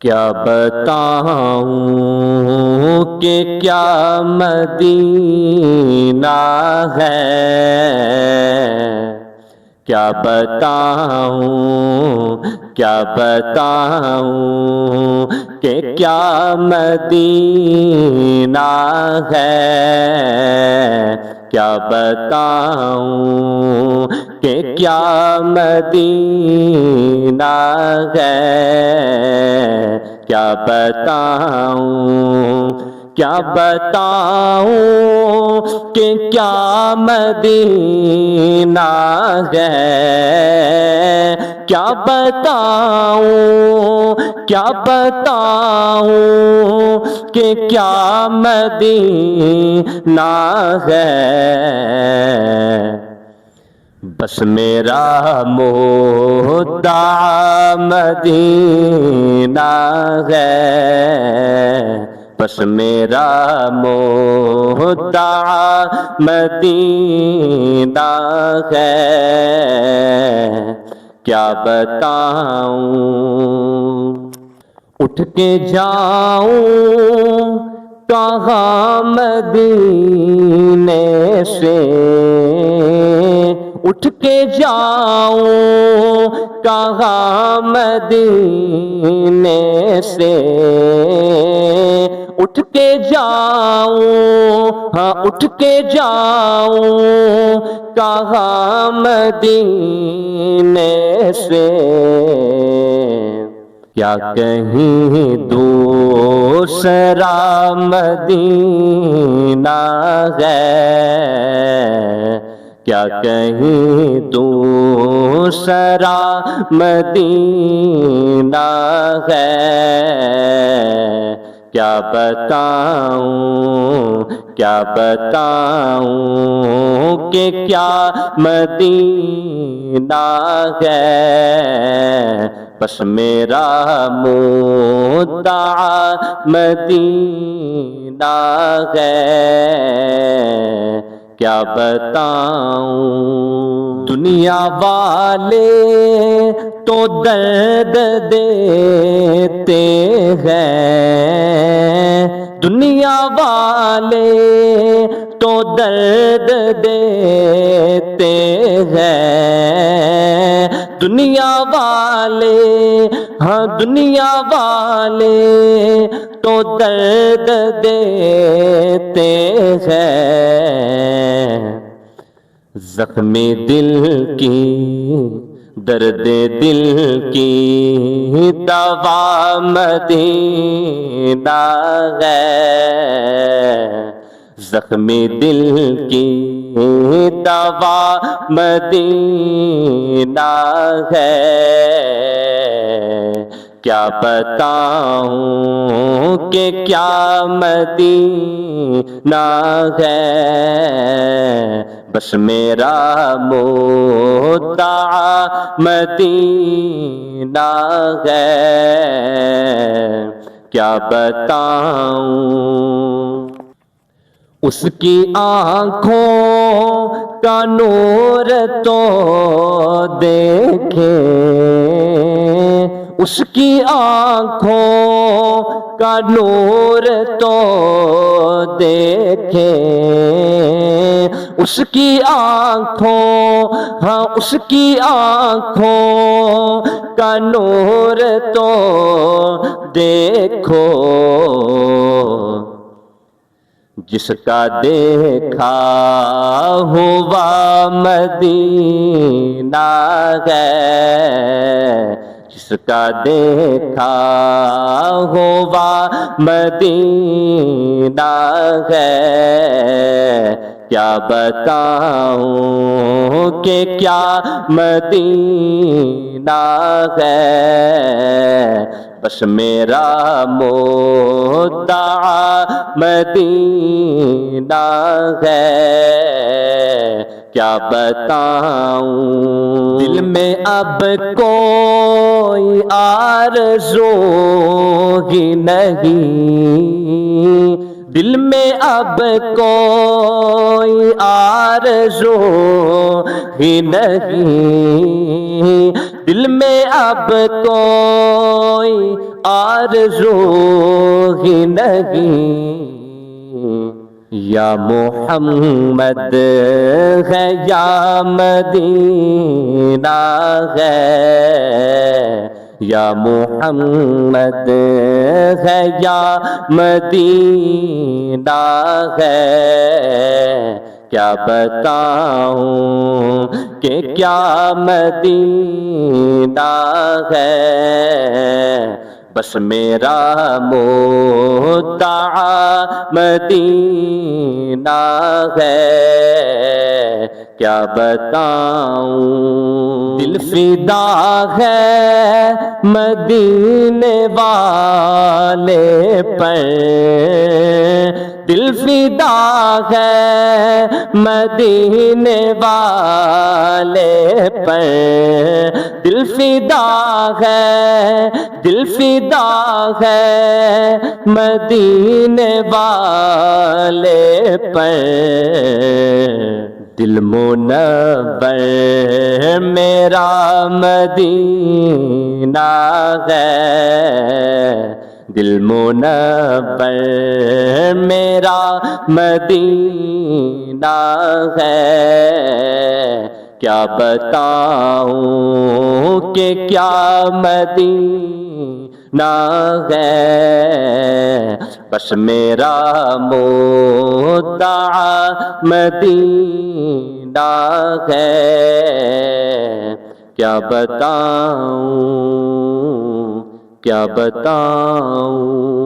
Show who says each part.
Speaker 1: کیا بتاؤں کہ کیا مدینہ ہے، کیا بتاؤں کہ کیا مدینہ ہے، کیا بتاؤں کہ کیا مدینہ ہے، کیا بتاؤں کہ کیا مدینہ ہے، کیا بتاؤں کہ کیا مدینہ ہے، بس میرا مدعا مدینہ ہے، بس میرا مدعا مدینہ ہے، کیا بتاؤں اٹھ کے جاؤں کہاں مدینے سے، اٹھ کے جاؤں کہاں مدینے سے، اٹھ کے جاؤں کہاں مدینے سے، کیا کہیں دوسرا مدینہ ہے، کیا کہیں دوسرا مدینہ ہے، کیا بتاؤں کہ کیا مدینہ ہے، بس میرا مدعا مدینہ ہے، کیا بتاؤں دنیا والے تو درد دیتے ہیں، دنیا والے تو درد دیتے ہیں، دنیا والے تو درد دیتے ہیں، زخمی دل کی درد دل کی دوا مدینہ ہے، زخمی دل کی دوا مدینہ ہے، کیا بتاؤں کہ کیا مدینہ ہے، بس میرا مدعا مدینہ ہے، کیا بتاؤں اس کی آنکھوں کا نور تو دیکھے، اس کی آنکھوں کا نور تو دیکھے، اس کی آنکھوں کا نور تو دیکھو، جس کا دیکھا ہوا مدینہ ہے، جس کا دیکھا ہوا مدینہ ہے، کیا بتاؤں کہ کیا مدینہ ہے، بس میرا مدعا مدینہ ہے، کیا بتاؤں دل میں اب کوئی آرزو ہی نہیں، دل میں اب کوئی آرزو ہی نہیں، دل میں اب کوئی آرزو ہی نہیں، یا محمد ہے یا مدینہ ہے، یا محمد ہے یا مدینہ ہے، کیا بتاؤں کہ کیا مدینہ ہے، بس میرا مدعا مدینہ ہے، کیا بتاؤں دل فدا ہے مدینے والے پر، دل فدا ہے مدینے والے پر، دل فدا ہے، دل فدا ہے مدینے والے پر، دل منور میرا مدینہ ہے، دل منور میرا مدینہ ہے، کیا بتاؤں کہ کیا مدینہ ہے، بس میرا مدعا مدینہ ہے، کیا بتاؤں، کیا بتاؤں۔